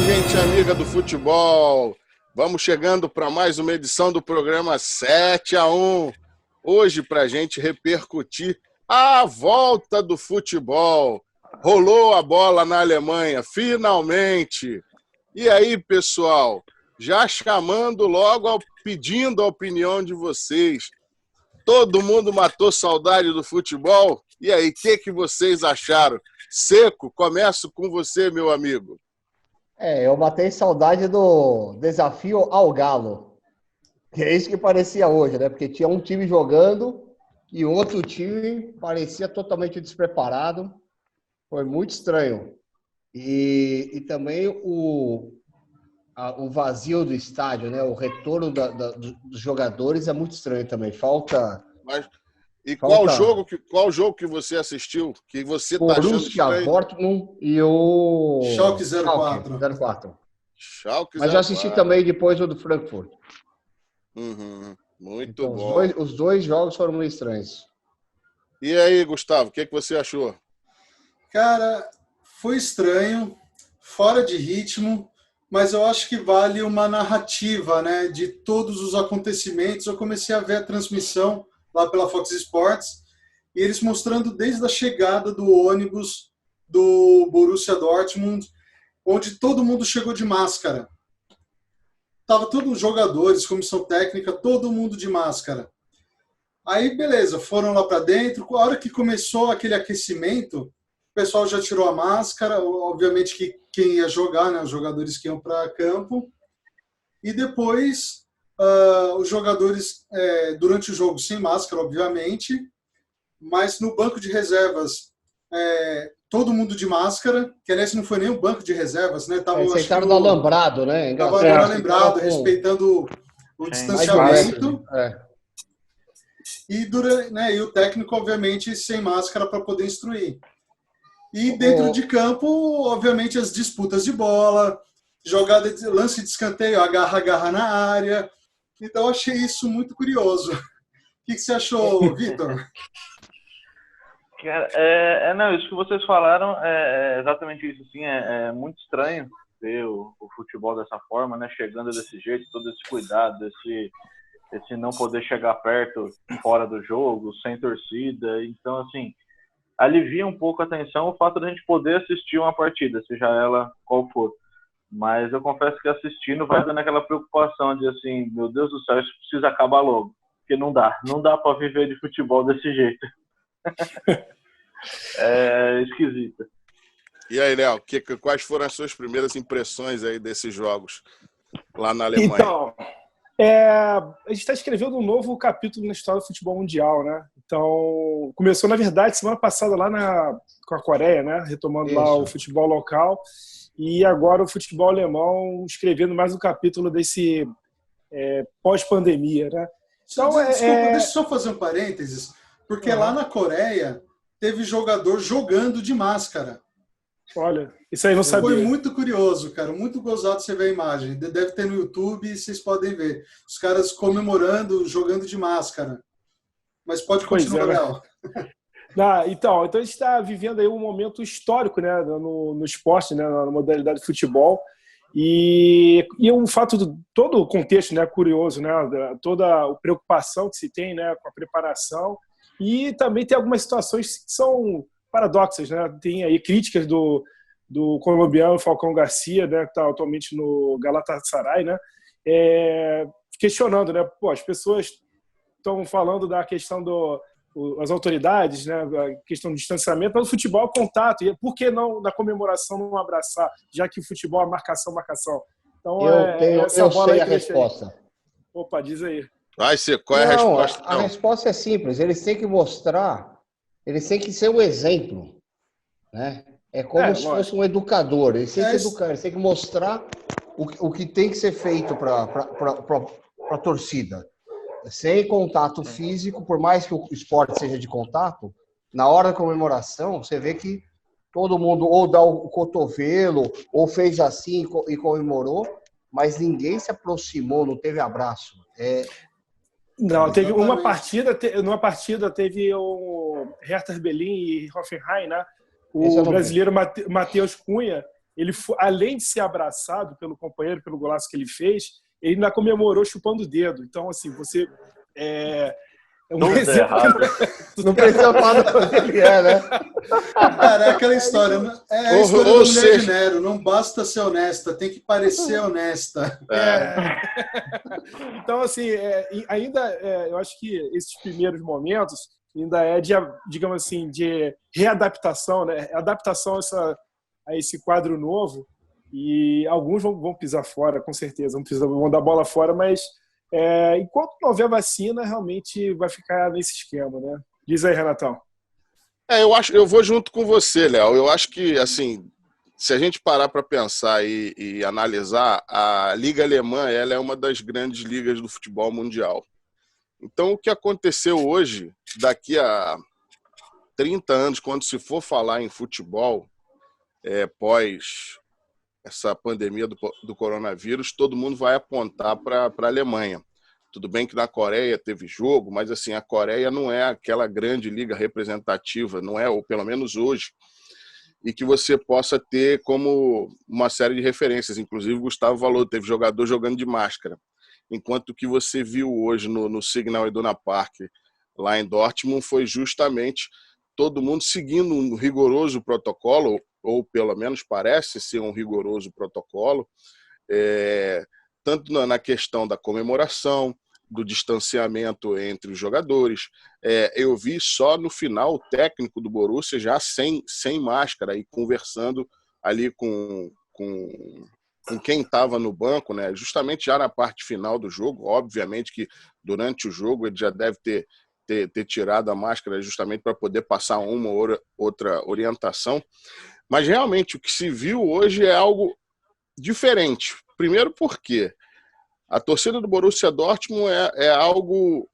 gente amiga do futebol. Vamos chegando para mais uma edição do programa 7-1. Hoje, para a gente repercutir a volta do futebol. Rolou a bola na Alemanha, finalmente. E aí, pessoal, já chamando logo, pedindo a opinião de vocês. Todo mundo matou saudade do futebol? E aí, o que vocês acharam? Seco, começo com você, meu amigo. Eu matei saudade do desafio ao Galo. Que é isso que parecia hoje, né? Porque tinha um time jogando e outro time parecia totalmente despreparado. Foi muito estranho. E também o vazio do estádio, né? O retorno dos jogadores é muito estranho também. Falta... Qual jogo que você assistiu? Que você tá achando estranho? Dortmund e o... Schalke 04. Schalke 04. Mas eu assisti também depois o do Frankfurt. Muito então, bom. Os dois jogos foram muito estranhos. E aí, Gustavo, o que você achou? Cara, foi estranho, fora de ritmo, mas eu acho que vale uma narrativa, né, de todos os acontecimentos. Eu comecei a ver a transmissão lá pela Fox Sports, e eles mostrando desde a chegada do ônibus do Borussia Dortmund, onde todo mundo chegou de máscara. Tava todos os jogadores, comissão técnica, todo mundo de máscara. Aí, beleza, foram lá para dentro. A hora que começou aquele aquecimento, o pessoal já tirou a máscara, obviamente que quem ia jogar, né, os jogadores que iam para campo. E depois, os jogadores, durante o jogo, sem máscara, obviamente, mas no banco de reservas, todo mundo de máscara, que aliás não foi nem um banco de reservas, né? Sentaram no alambrado, né? Estavam no alambrado, respeitando o distanciamento. E o técnico, obviamente, sem máscara para poder instruir. E dentro de campo, obviamente, as disputas de bola, jogada de lance de escanteio, agarra na área. Então, eu achei isso muito curioso. O que você achou, Vitor? Cara, não, isso que vocês falaram é exatamente isso, assim, é muito estranho ver o futebol dessa forma, né, chegando desse jeito, todo esse cuidado, esse não poder chegar perto, fora do jogo, sem torcida. Então, assim, alivia um pouco a tensão o fato de a gente poder assistir uma partida, seja ela qual for. Mas eu confesso que assistindo vai dando aquela preocupação de, assim, meu Deus do céu, isso precisa acabar logo, porque não dá para viver de futebol desse jeito. É esquisito. E aí, Léo, quais foram as suas primeiras impressões aí desses jogos lá na Alemanha? Então, a gente está escrevendo um novo capítulo na história do futebol mundial, né? Então, começou, na verdade, semana passada lá com a Coreia, né? Retomando lá o futebol local. E agora o futebol alemão escrevendo mais um capítulo desse pós-pandemia, né? Então, desculpa, deixa eu só fazer um parênteses, porque lá na Coreia teve jogador jogando de máscara. Olha, isso aí não sabia. Foi muito curioso, cara. Muito gozado você ver a imagem. Deve ter no YouTube e vocês podem ver. Os caras comemorando, jogando de máscara. Mas pode continuar, Léo. Então, a gente está vivendo aí um momento histórico, né, no esporte, né, na modalidade de futebol. E um fato, todo o contexto, né, curioso, né, toda a preocupação que se tem, né, com a preparação. E também tem algumas situações que são paradoxas, né? Tem aí críticas do colombiano Falcão Garcia, né, que está atualmente no Galatasaray, né, questionando, né, as pessoas estão falando da questão as autoridades, né, a questão do distanciamento, mas o futebol é o contato, e por que não na comemoração não abraçar, já que o futebol é marcação. Então, eu sei a resposta. Opa, diz aí. Qual é a resposta? A resposta é simples. Eles têm que mostrar, eles têm que ser um exemplo, né? É como se fosse um educador. Eles têm que educar, eles têm que mostrar o que tem que ser feito para a torcida. Sem contato físico, por mais que o esporte seja de contato, na hora da comemoração, você vê que todo mundo ou dá o cotovelo, ou fez assim e comemorou, mas ninguém se aproximou, não teve abraço. Não, teve numa partida teve o Hertha Berlim e Hoffenheim, né? O brasileiro Matheus Cunha ele além de ser abraçado pelo companheiro, pelo golaço que ele fez, ele ainda comemorou chupando o dedo. Então, assim, você é um exemplo que não precisa falar do que né? Cara, é aquela história. É a história da mulher de Nero. Não basta ser honesta, tem que parecer honesta. Então, assim, ainda eu acho que esses primeiros momentos ainda é de, digamos assim, de readaptação, né? Adaptação a esse quadro novo. E alguns vão pisar fora, com certeza, vão dar bola fora, mas enquanto não houver vacina, realmente vai ficar nesse esquema, né? Diz aí, Renatão. Eu vou junto com você, Léo. Eu acho que, assim, se a gente parar para pensar e analisar, a Liga Alemã ela é uma das grandes ligas do futebol mundial. Então, o que aconteceu hoje, daqui a 30 anos, quando se for falar em futebol, pós essa pandemia do coronavírus, todo mundo vai apontar para a Alemanha. Tudo bem que na Coreia teve jogo, mas assim, a Coreia não é aquela grande liga representativa, não é, ou pelo menos hoje, e que você possa ter como uma série de referências. Inclusive, o Gustavo falou, teve jogador jogando de máscara. Enquanto que você viu hoje no Signal Iduna Park, lá em Dortmund, foi justamente todo mundo seguindo um rigoroso protocolo, ou pelo menos parece ser um rigoroso protocolo, tanto na questão da comemoração, do distanciamento entre os jogadores. Eu vi só no final o técnico do Borussia já sem máscara e conversando ali com quem estava no banco, né? Justamente já na parte final do jogo. Obviamente que durante o jogo ele já deve ter tirado a máscara justamente para poder passar uma ou outra orientação. Mas realmente o que se viu hoje é algo diferente. Primeiro porque a torcida do Borussia Dortmund é algo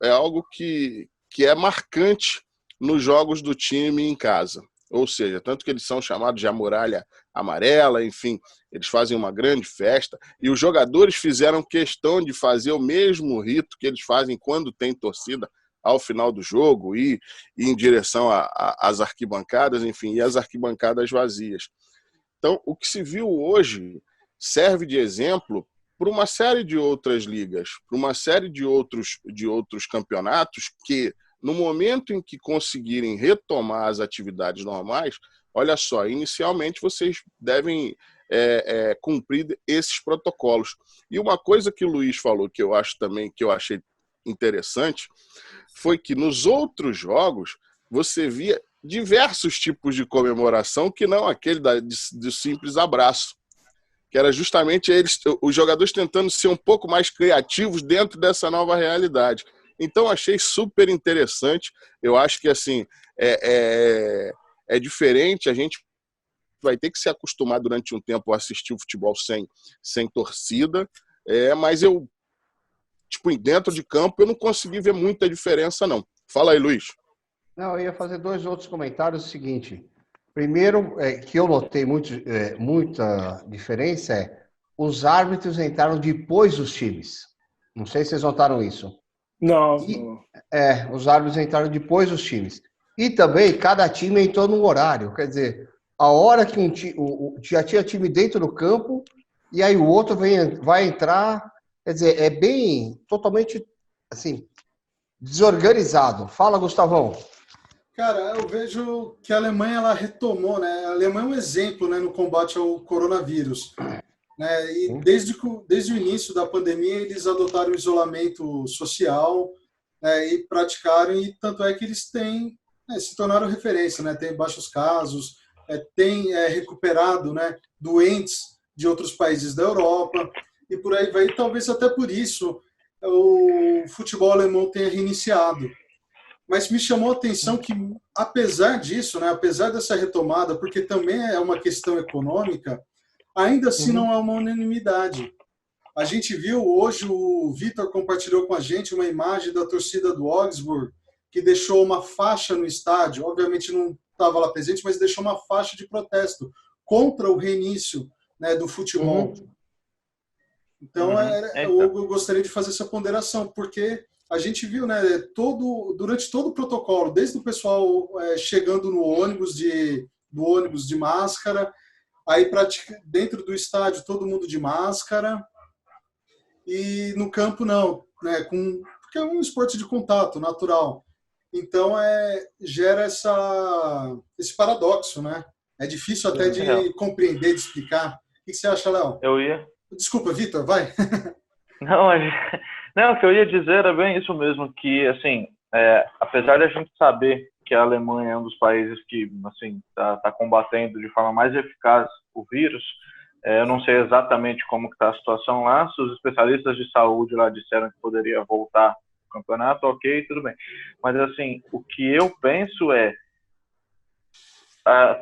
que é marcante nos jogos do time em casa. Ou seja, tanto que eles são chamados de a muralha amarela, enfim, eles fazem uma grande festa. E os jogadores fizeram questão de fazer o mesmo rito que eles fazem quando tem torcida ao final do jogo e em direção às arquibancadas, enfim, e as arquibancadas vazias. Então, o que se viu hoje serve de exemplo para uma série de outras ligas, para uma série de outros campeonatos que, no momento em que conseguirem retomar as atividades normais, olha só, inicialmente vocês devem cumprir esses protocolos. E uma coisa que o Luiz falou, que eu acho também, que eu achei interessante, foi que nos outros jogos você via diversos tipos de comemoração que não aquele do simples abraço, que era justamente os jogadores tentando ser um pouco mais criativos dentro dessa nova realidade. Então, achei super interessante. Eu acho que assim é diferente, a gente vai ter que se acostumar durante um tempo a assistir o futebol sem torcida, mas dentro de campo eu não consegui ver muita diferença, não. Fala aí, Luiz. Não, eu ia fazer 2 outros comentários. O seguinte, primeiro, que eu notei muita diferença, os árbitros entraram depois dos times. Não sei se vocês notaram isso. Não. Os árbitros entraram depois dos times. E também, cada time entrou num horário. Quer dizer, a hora que já tinha time dentro do campo, e aí o outro vai entrar. Quer dizer, é bem, totalmente, assim, desorganizado. Fala, Gustavão. Cara, eu vejo que a Alemanha ela retomou, né? A Alemanha é um exemplo, né, no combate ao coronavírus. Né? E desde o início da pandemia, eles adotaram o isolamento social, né, e praticaram, e tanto é que eles se tornaram referência, né? Tem baixos casos, tem recuperado, né, doentes de outros países da Europa, e por aí vai. Talvez até por isso o futebol alemão tenha reiniciado. Mas me chamou a atenção que, apesar disso, né, apesar dessa retomada, porque também é uma questão econômica, ainda assim não é uma unanimidade. A gente viu hoje, o Vitor compartilhou com a gente uma imagem da torcida do Augsburg, que deixou uma faixa no estádio, obviamente não estava lá presente, mas deixou uma faixa de protesto contra o reinício, né, do futebol. Então, eu gostaria de fazer essa ponderação, porque a gente viu, né, durante todo o protocolo, desde o pessoal chegando no ônibus de máscara, Aí dentro do estádio todo mundo de máscara e no campo não, né? Porque é um esporte de contato natural. Então gera esse paradoxo, né? É difícil até de compreender, de explicar. O que você acha, Léo? Eu ia. Desculpa, Vitor, vai. Não, o que eu ia dizer era bem isso mesmo, que assim, apesar de a gente saber que a Alemanha é um dos países que assim tá combatendo de forma mais eficaz o vírus, eu não sei exatamente como está a situação lá. Se os especialistas de saúde lá disseram que poderia voltar ao campeonato, ok, tudo bem. Mas assim, o que eu penso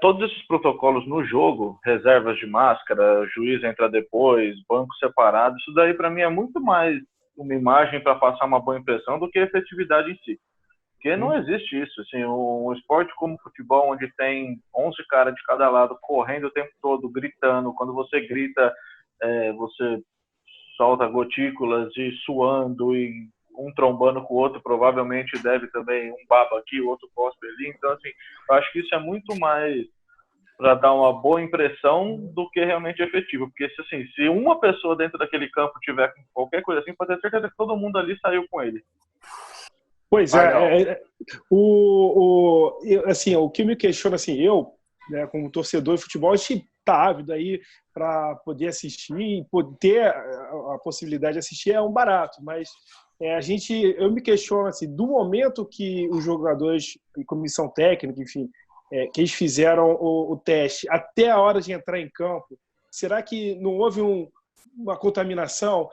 todos esses protocolos no jogo, reservas de máscara, juiz entra depois, banco separado, isso daí para mim é muito mais uma imagem para passar uma boa impressão do que a efetividade em si. Porque não existe isso. Assim, um esporte como o futebol, onde tem 11 caras de cada lado correndo o tempo todo, gritando. Quando você grita, você solta gotículas e suando, e um trombando com o outro, provavelmente deve também um baba aqui, o outro cospe ali. Então, assim, eu acho que isso é muito mais para dar uma boa impressão do que realmente efetivo. Porque, assim, se uma pessoa dentro daquele campo tiver com qualquer coisa assim, pode ter certeza que todo mundo ali saiu com ele. Pois assim, o que me questiona, assim, eu, né, como torcedor de futebol, a gente tá ávido aí para poder assistir e ter a possibilidade de assistir é um barato, mas eu me questiono, assim, do momento que os jogadores e comissão técnica, enfim, que eles fizeram o teste até a hora de entrar em campo, será que não houve uma contaminação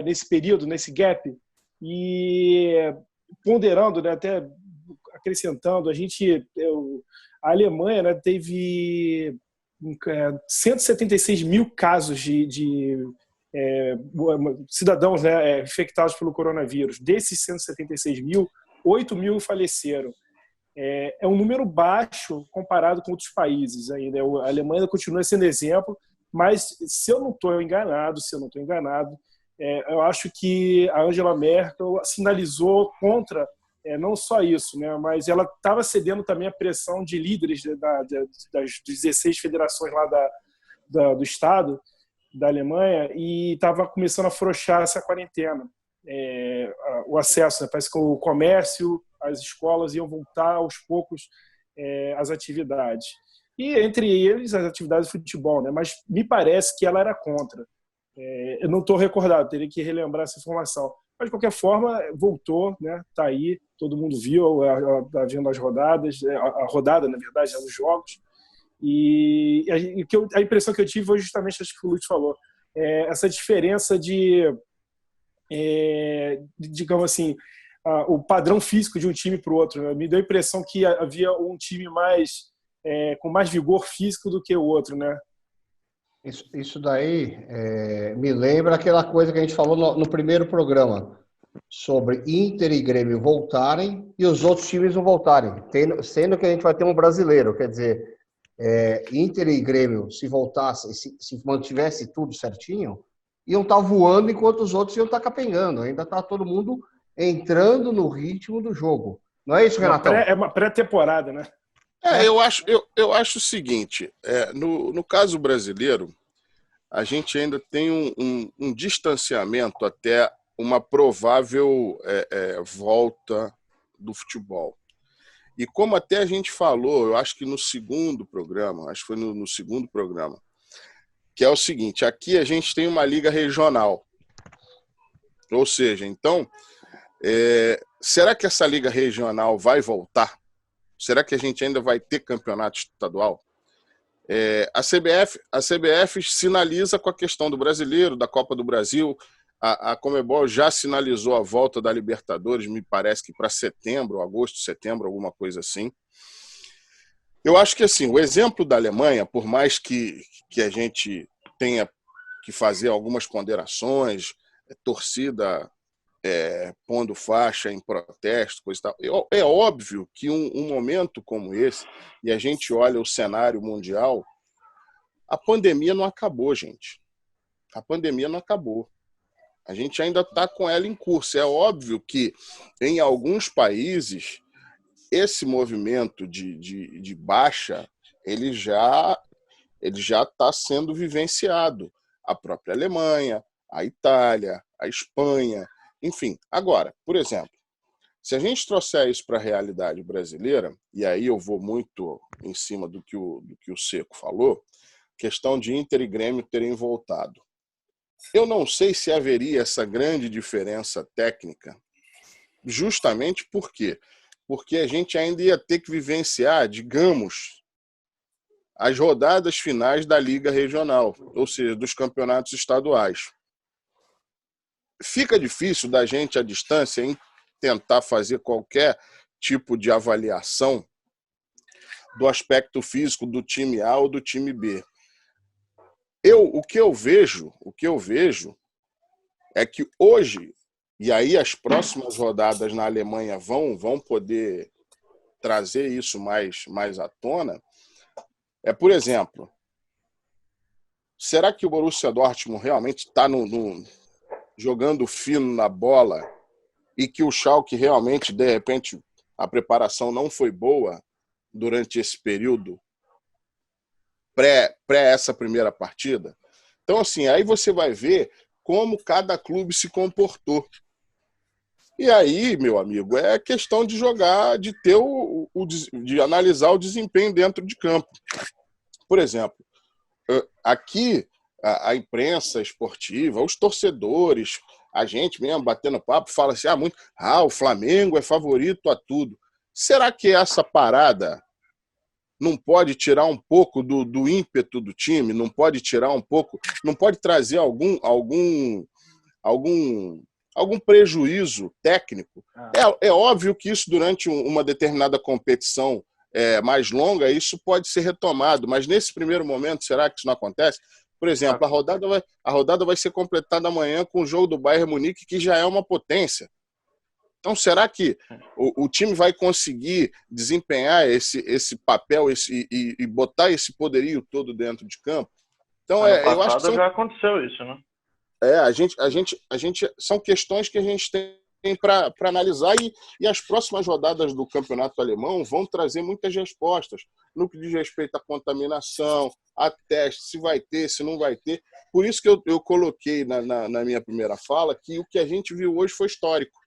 nesse período, nesse gap? E ponderando, né, até acrescentando, a Alemanha, né, teve 176 mil casos de cidadãos, né, infectados pelo coronavírus. Desses 176 mil, 8 mil faleceram. É um número baixo comparado com outros países ainda. A Alemanha continua sendo exemplo, mas se eu não estou enganado, eu acho que a Angela Merkel sinalizou contra não só isso, né, mas ela estava cedendo também à pressão de líderes das 16 federações lá do Estado da Alemanha e estava começando a afrouxar essa quarentena. O acesso, né, parece que o comércio, as escolas iam voltar aos poucos às atividades. E entre eles as atividades de futebol, né, mas me parece que ela era contra. Eu não estou recordado, teria que relembrar essa informação. Mas, de qualquer forma, voltou, né? Está aí, todo mundo viu, está vendo as rodadas, a rodada, na verdade, dos jogos. E a impressão que eu tive foi justamente acho que o Luiz falou, essa diferença digamos assim, o padrão físico de um time para o outro, né? Me deu a impressão que havia um time com mais vigor físico do que o outro, né? Isso daí me lembra aquela coisa que a gente falou no primeiro programa, sobre Inter e Grêmio voltarem e os outros times não voltarem, sendo que a gente vai ter um brasileiro, quer dizer, Inter e Grêmio, se voltasse, se mantivesse tudo certinho, iam estar voando enquanto os outros iam estar capengando, ainda está todo mundo entrando no ritmo do jogo. Não é isso, Renatão? É uma pré-temporada, né? Eu acho o seguinte, no caso brasileiro, a gente ainda tem um distanciamento até uma provável volta do futebol. E como até a gente falou, eu acho que no segundo programa, acho que foi no segundo programa, que é o seguinte, aqui a gente tem uma liga regional. Ou seja, então, será que essa liga regional vai voltar? Será que a gente ainda vai ter campeonato estadual? A CBF sinaliza com a questão do brasileiro, da Copa do Brasil. A Conmebol já sinalizou a volta da Libertadores, me parece que para setembro, agosto, setembro, alguma coisa assim. Eu acho que assim, o exemplo da Alemanha, por mais que a gente tenha que fazer algumas ponderações, torcida pondo faixa em protesto, coisa e tal. É óbvio que um momento como esse, e a gente olha o cenário mundial, a pandemia não acabou, gente. A pandemia não acabou. A gente ainda está com ela em curso. É óbvio que em alguns países esse movimento de baixa ele já ele já está sendo vivenciado. A própria Alemanha, a Itália, a Espanha, enfim. Agora, por exemplo, se a gente trouxer isso para a realidade brasileira, e aí eu vou muito em cima do que o Seco falou, questão de Inter e Grêmio terem voltado. Eu não sei se haveria essa grande diferença técnica, justamente por quê? Porque a gente ainda ia ter que vivenciar, digamos, as rodadas finais da Liga Regional, ou seja, dos campeonatos estaduais. Fica difícil da gente, à distância, tentar fazer qualquer tipo de avaliação do aspecto físico do time A ou do time B. O que eu vejo é que hoje, e aí as próximas rodadas na Alemanha vão poder trazer isso mais à tona, por exemplo, será que o Borussia Dortmund realmente está jogando fino na bola e que o Schalke realmente, de repente, a preparação não foi boa durante esse período pré essa primeira partida? Então, assim, aí você vai ver como cada clube se comportou. E aí, meu amigo, é questão de jogar, de ter de analisar o desempenho dentro de campo. Por exemplo, aqui a imprensa esportiva, os torcedores, a gente mesmo batendo papo, fala assim, o Flamengo é favorito a tudo. Será que essa parada não pode tirar um pouco do ímpeto do time? Não pode tirar um pouco, não pode trazer algum prejuízo técnico? É óbvio que isso durante uma determinada competição mais longa, isso pode ser retomado, mas nesse primeiro momento, será que isso não acontece? Por exemplo, a rodada vai ser completada amanhã com o jogo do Bayern Munique, que já é uma potência. Então, será que o time vai conseguir desempenhar esse papel e botar esse poderio todo dentro de campo? Então, eu acho que já aconteceu isso, né? A gente são questões que a gente tem para analisar e as próximas rodadas do campeonato alemão vão trazer muitas respostas no que diz respeito à contaminação, a teste, se vai ter, se não vai ter. Por isso que eu coloquei na minha primeira fala que o que a gente viu hoje foi histórico.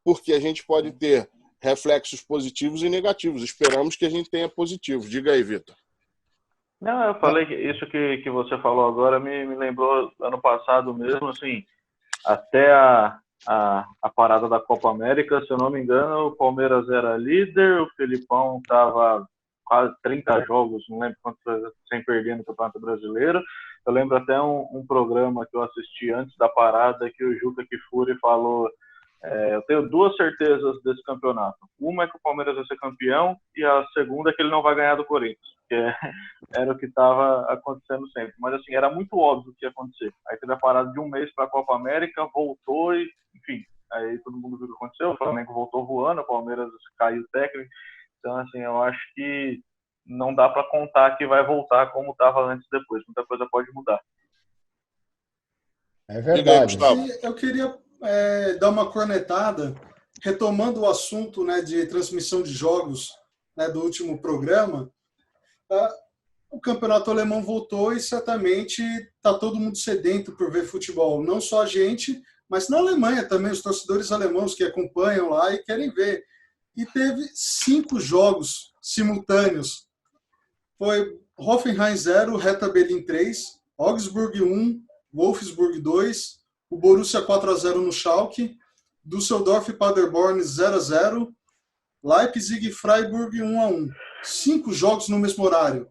Porque a gente pode ter reflexos positivos e negativos. Esperamos que a gente tenha positivos. Diga aí, Vitor. Não, eu falei que isso que você falou agora me lembrou ano passado mesmo, assim, até a parada da Copa América, se eu não me engano, o Palmeiras era líder, o Felipão estava quase 30 jogos, não lembro quantos, sem perder no Campeonato Brasileiro. Eu lembro até um programa que eu assisti antes da parada que o Juca Kfouri falou: eu tenho duas certezas desse campeonato. Uma é que o Palmeiras vai ser campeão e a segunda é que ele não vai ganhar do Corinthians, que era o que estava acontecendo sempre. Mas, assim, era muito óbvio o que ia acontecer. Aí teve a parada de um mês para a Copa América, voltou e, enfim, aí todo mundo viu o que aconteceu. O Flamengo voltou voando, o Palmeiras caiu técnico. Então, assim, eu acho que não dá para contar que vai voltar como estava antes e depois. Muita coisa pode mudar. É verdade. Eu queria dar uma cornetada, retomando o assunto, né, de transmissão de jogos, né, do último programa. O campeonato alemão voltou e certamente está todo mundo sedento por ver futebol. Não só a gente, mas na Alemanha também, os torcedores alemãos que acompanham lá e querem ver. E teve 5 jogos simultâneos. Foi Hoffenheim 0, Hertha Berlin 3, Augsburg 1, Wolfsburg 2, o Borussia 4-0 no Schalke, Düsseldorf e Paderborn 0-0, Leipzig e Freiburg 1-1. 5 jogos no mesmo horário.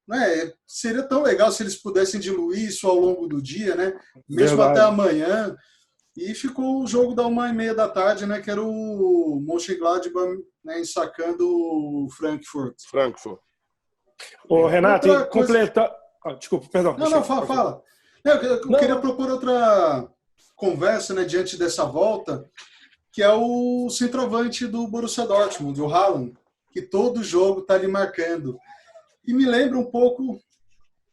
Né? Seria tão legal se eles pudessem diluir isso ao longo do dia, né? Mesmo Verdade. até amanhã. E ficou o jogo da 1h30 da tarde, né? Que era o Mönchengladbach, né, ensacando o Frankfurt. Ô, Renato, completar... desculpa, perdão. Não, fala. Eu queria propor outra conversa, né, diante dessa volta, que é o centroavante do Borussia Dortmund, o Haaland, que todo jogo está ali marcando. E me lembra um pouco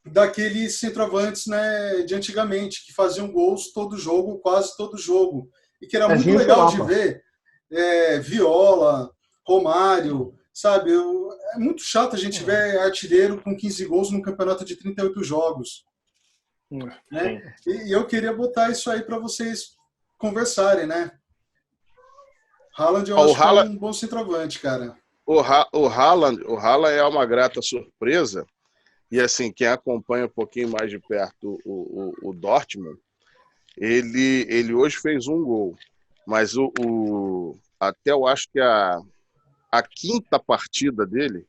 daqueles centroavantes, né, de antigamente, que faziam gols todo jogo, quase todo jogo. E que era muito legal de ver. Viola, Romário, sabe? É muito chato a gente ver artilheiro com 15 gols num campeonato de 38 jogos. Né? E eu queria botar isso aí para vocês conversarem, né? Haaland, eu acho que é um bom centroavante, cara. O Haaland é uma grata surpresa. E assim, quem acompanha um pouquinho mais de perto o Dortmund, ele hoje fez um gol. Mas até eu acho que a quinta partida dele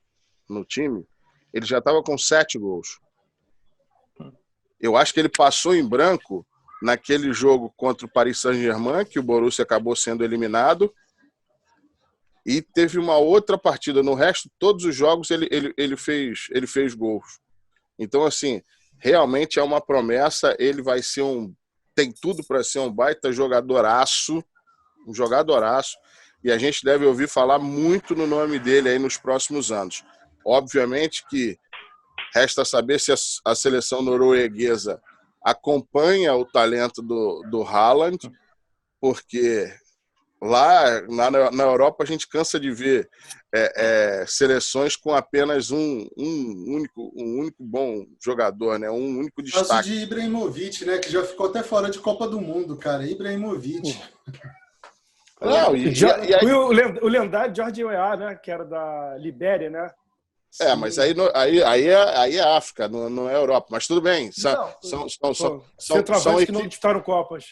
no time, ele já estava com 7 gols. Eu acho que ele passou em branco naquele jogo contra o Paris Saint-Germain, que o Borussia acabou sendo eliminado, e teve uma outra partida. No resto, todos os jogos ele fez gols. Então, assim, realmente é uma promessa. Ele vai ser tem tudo para ser um baita jogadoraço, e a gente deve ouvir falar muito no nome dele aí nos próximos anos. Obviamente que resta saber se a seleção norueguesa acompanha o talento do Haaland, porque lá na Europa a gente cansa de ver seleções com apenas um único bom jogador, né? Um único destaque. Caso de Ibrahimovic, né? Que já ficou até fora de Copa do Mundo, cara. Ibrahimovic. Não, o lendário George Weah, né? Que era da Libéria, né? Mas aí é África, não é Europa. Mas tudo bem. São que não disputaram Copas.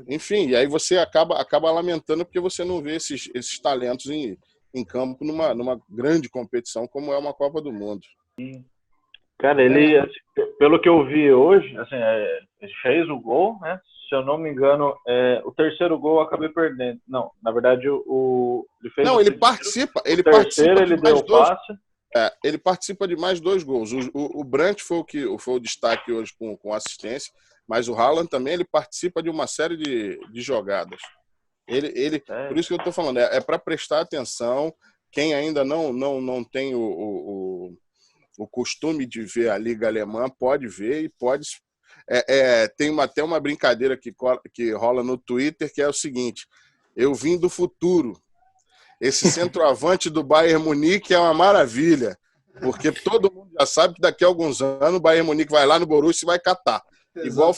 Enfim, e aí você acaba lamentando porque você não vê esses talentos em campo numa grande competição como é uma Copa do Mundo. Cara, ele, assim, pelo que eu vi hoje, assim, ele fez o gol, né? Se eu não me engano, o terceiro gol eu acabei perdendo. Não, na verdade, ele fez. Não, ele participa. Ele terceiro, ele deu o passe. Ele participa de mais 2 gols. O Brandt foi o destaque hoje com assistência, mas o Haaland também ele participa de uma série de jogadas. Por isso que eu estou falando, é para prestar atenção. Quem ainda não tem o costume de ver a Liga Alemã pode ver e pode. Tem até uma brincadeira que rola no Twitter, que é o seguinte: eu vim do futuro. Esse centroavante do Bayern Munique é uma maravilha, porque todo mundo já sabe que daqui a alguns anos o Bayern Munique vai lá no Borussia e vai catar. Igual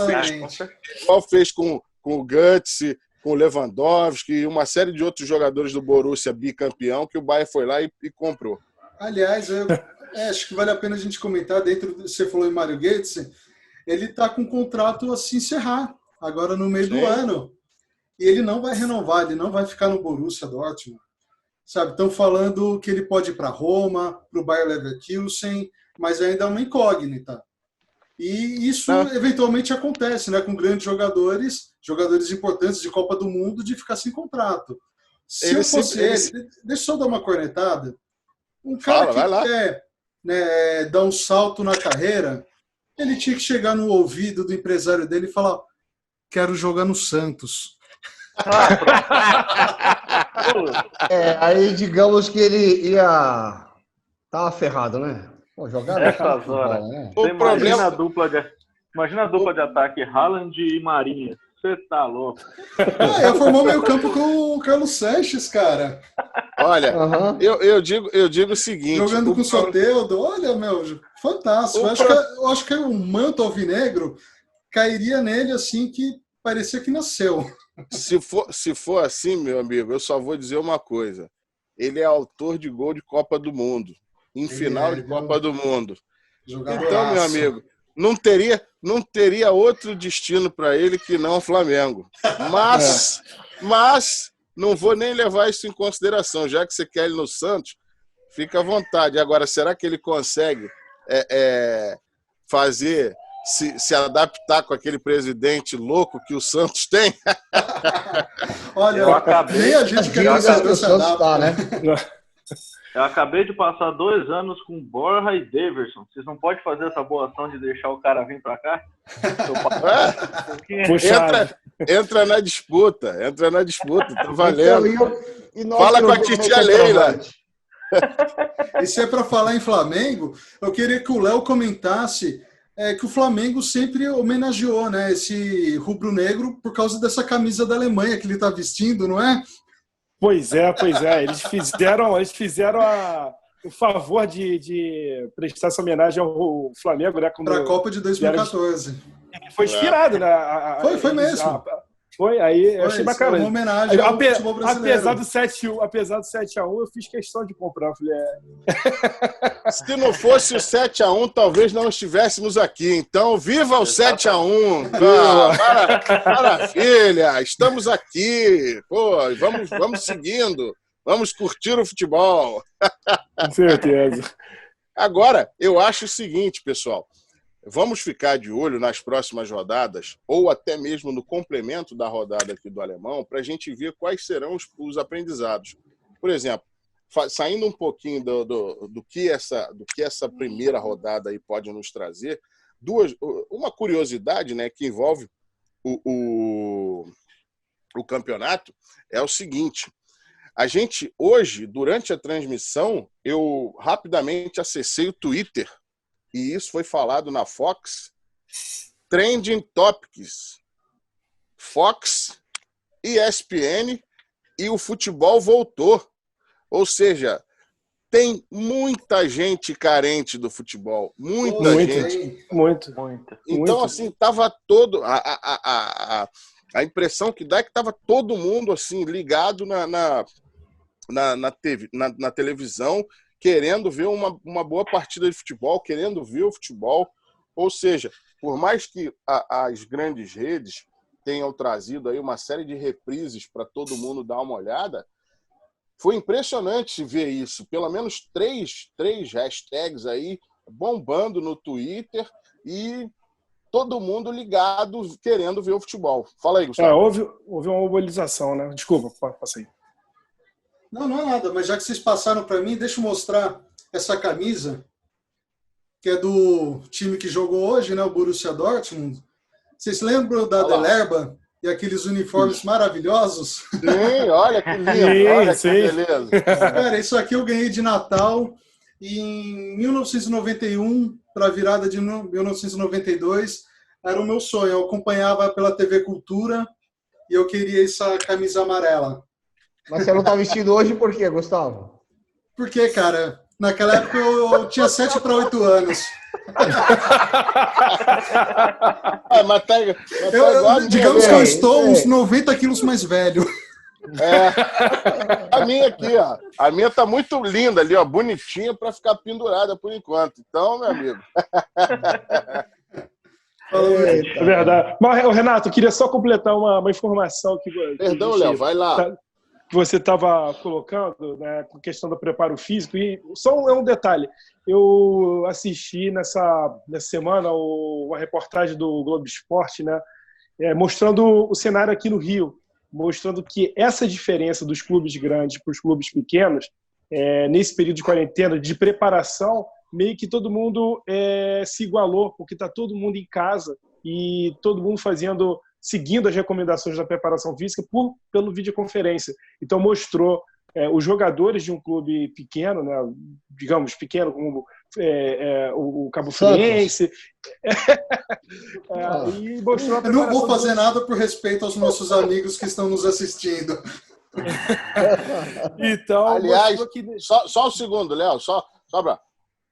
fez com o Götze, com o Lewandowski e uma série de outros jogadores do Borussia bicampeão que o Bayern foi lá e comprou. Aliás, acho que vale a pena a gente comentar, você falou em Mário Götze, ele está com um contrato a se encerrar agora no meio do ano. E ele não vai renovar, ele não vai ficar no Borussia Dortmund. Sabe, estão falando que ele pode ir para Roma, para o Bayer Leverkusen, mas ainda é uma incógnita. E isso eventualmente acontece, né, com grandes jogadores importantes de Copa do Mundo, de ficar sem contrato. Se eu fosse ele, deixa eu só dar uma cornetada. Um cara que quer, né, dar um salto na carreira, ele tinha que chegar no ouvido do empresário dele e falar: quero jogar no Santos. Aí digamos que ele ia tava ferrado, né? Pô, jogar nessas horas, né? Imagina a dupla de ataque Haaland e Marinha. Você tá louco. Eu formou meio campo com o Carlos Sanches, cara. Olha, eu digo o seguinte: jogando com o Soteldo, olha, meu, fantástico. Eu acho que o manto alvinegro cairia nele assim que parecia que nasceu. Se for assim, meu amigo, eu só vou dizer uma coisa. Ele é autor de gol de Copa do Mundo, em final de Copa do Mundo. Então, meu amigo, não teria outro destino para ele que não o Flamengo. Mas não vou nem levar isso em consideração. Já que você quer ele no Santos, fica à vontade. Agora, será que ele consegue fazer... Se adaptar com aquele presidente louco que o Santos tem? Olha, nem a gente quer saber o Santos tá, né? Eu acabei de passar 2 anos com Borja e Daverson. Vocês não podem fazer essa boa ação de deixar o cara vir para cá? Entra na disputa, tá valendo. Então, fala com a titia Leila. E se é para falar em Flamengo, eu queria que o Léo comentasse que o Flamengo sempre homenageou, né, esse rubro-negro por causa dessa camisa da Alemanha que ele está vestindo, não é? Pois é. Eles fizeram o favor de prestar essa homenagem ao Flamengo, né? Para a Copa de 2014. Foi inspirado, né? Foi mesmo. Foi, aí eu achei bacana. Foi uma homenagem ao futebol brasileiro. Apesar do 7-1, eu fiz questão de comprar. Eu falei, Se não fosse o 7-1, talvez não estivéssemos aqui. Então, viva o 7-1! Maravilha! Estamos aqui! Pô, vamos seguindo. Vamos curtir o futebol. Com certeza. Agora, eu acho o seguinte, pessoal. Vamos ficar de olho nas próximas rodadas, ou até mesmo no complemento da rodada aqui do Alemão, para a gente ver quais serão os aprendizados. Por exemplo, saindo um pouquinho do que essa primeira rodada aí pode nos trazer, uma curiosidade, né, que envolve o campeonato é o seguinte. A gente, hoje, durante a transmissão, eu rapidamente acessei o Twitter, e isso foi falado na Fox, Trending Topics, Fox, ESPN, e o futebol voltou. Ou seja, tem muita gente carente do futebol. Muita gente. Muita. Então, assim, estava todo... A impressão que dá é que estava todo mundo assim, ligado na televisão, querendo ver uma boa partida de futebol, querendo ver o futebol. Ou seja, por mais que as grandes redes tenham trazido aí uma série de reprises para todo mundo dar uma olhada, foi impressionante ver isso. Pelo menos três hashtags aí bombando no Twitter e todo mundo ligado, querendo ver o futebol. Fala aí, Gustavo. Houve uma mobilização, né? Desculpa, passa aí. Não é nada, mas já que vocês passaram para mim, deixa eu mostrar essa camisa, que é do time que jogou hoje, né, o Borussia Dortmund. Vocês lembram da Delerba e aqueles uniformes maravilhosos? Sim, olha que lindo, olha que beleza. Cara, isso aqui eu ganhei de Natal em 1991 para a virada de 1992. Era o meu sonho, eu acompanhava pela TV Cultura e eu queria essa camisa amarela. Mas você não está vestido hoje por quê, Gustavo? Porque, cara, naquela época eu tinha 7 para 8 anos. Digamos que eu estou uns 90 quilos mais velho. A minha aqui, ó. A minha tá muito linda ali, ó, bonitinha para ficar pendurada por enquanto. Então, meu amigo. É verdade. Mas, Renato, eu queria só completar uma informação que... Perdão, Léo, vai lá. Que você estava colocando, né, com questão do preparo físico. E só um detalhe. Eu assisti nessa semana uma reportagem do Globo Esporte, né, mostrando o cenário aqui no Rio, mostrando que essa diferença dos clubes grandes para os clubes pequenos, nesse período de quarentena, de preparação, meio que todo mundo se igualou, porque está todo mundo em casa e todo mundo seguindo as recomendações da preparação física pelo videoconferência. Então mostrou os jogadores de um clube pequeno, né, digamos pequeno, como o Cabo Friense. E mostrou Eu não vou fazer nada por respeito aos nossos amigos que estão nos assistindo. Então, aliás, só um segundo, Léo, só para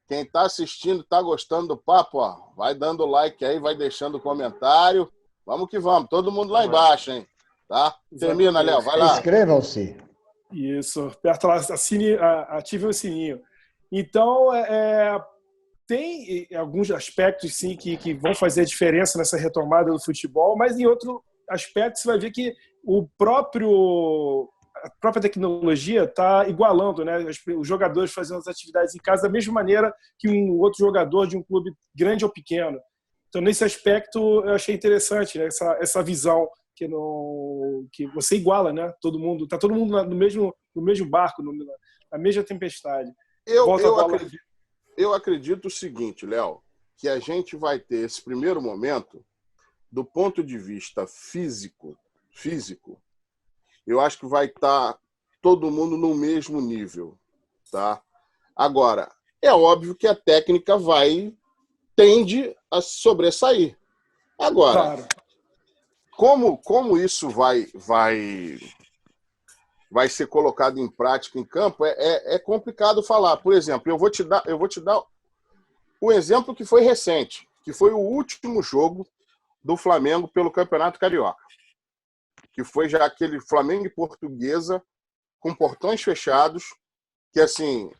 quem está assistindo, está gostando do papo, ó, vai dando like aí, vai deixando comentário. Vamos que vamos, todo mundo lá embaixo, hein? Tá? Termina, Léo, vai lá. Inscrevam-se. Isso, aperta lá, ative o sininho. Então, tem alguns aspectos, sim, que vão fazer a diferença nessa retomada do futebol, mas em outro aspecto você vai ver que a própria tecnologia está igualando, né, os jogadores fazendo as atividades em casa da mesma maneira que um outro jogador de um clube grande ou pequeno. Então, nesse aspecto, eu achei interessante, né, essa visão que você iguala, né? Está todo mundo no mesmo barco, na mesma tempestade. Eu acredito o seguinte, Léo, que a gente vai ter esse primeiro momento, do ponto de vista físico, eu acho que vai estar todo mundo no mesmo nível, tá? Agora, é óbvio que a técnica tende a sobressair. Agora, claro. Como isso vai vai ser colocado em prática em campo, é complicado falar. Por exemplo, eu vou te dar o exemplo que foi recente, que foi o último jogo do Flamengo pelo Campeonato Carioca, que foi já aquele Flamengo e Portuguesa com portões fechados, que assim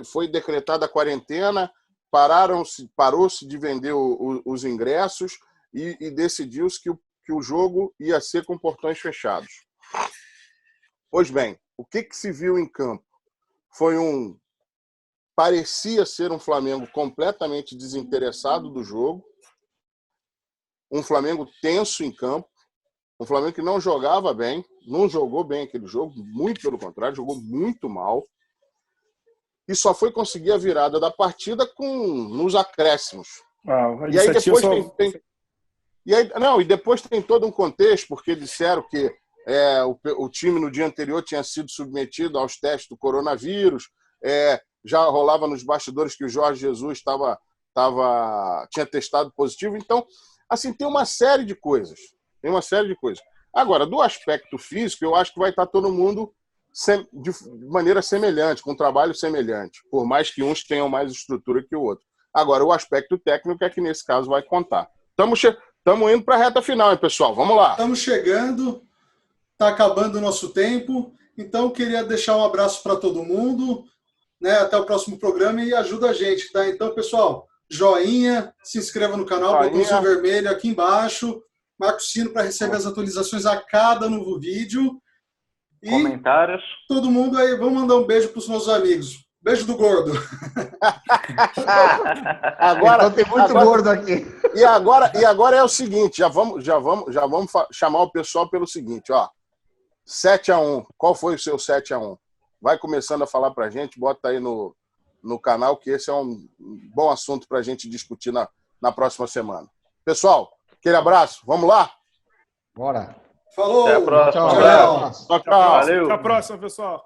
foi decretada a quarentena, parou-se de vender os ingressos e decidiu-se que o jogo ia ser com portões fechados. Pois bem, o que se viu em campo? Parecia ser um Flamengo completamente desinteressado do jogo, um Flamengo tenso em campo, um Flamengo que não jogava bem, não jogou bem aquele jogo, muito pelo contrário, jogou muito mal, e só foi conseguir a virada da partida nos acréscimos. E aí depois depois tem todo um contexto, porque disseram que o time no dia anterior tinha sido submetido aos testes do coronavírus, já rolava nos bastidores que o Jorge Jesus tinha testado positivo. Então, assim, tem uma série de coisas. Agora, do aspecto físico, eu acho que vai estar todo mundo de maneira semelhante, com um trabalho semelhante, por mais que uns tenham mais estrutura que o outro. Agora, o aspecto técnico é que, nesse caso, vai contar. Estamos indo para a reta final, hein, pessoal? Vamos lá. Estamos chegando, está acabando o nosso tempo, então queria deixar um abraço para todo mundo, né? Até o próximo programa e ajuda a gente, tá? Então, pessoal, joinha, se inscreva no canal, botãozinho vermelho aqui embaixo, marca o sino para receber as atualizações a cada novo vídeo. E comentários. Todo mundo aí, vamos mandar um beijo para os nossos amigos. Beijo do gordo. Então tem muito gordo aqui. E agora é o seguinte, já vamos chamar o pessoal pelo seguinte, ó. 7-1. Qual foi o seu 7-1? Vai começando a falar pra gente, bota aí no canal, que esse é um bom assunto pra gente discutir na próxima semana. Pessoal, aquele abraço. Vamos lá? Bora. Falou. Até a próxima. Tchau. Tchau. Valeu. Até a próxima, pessoal.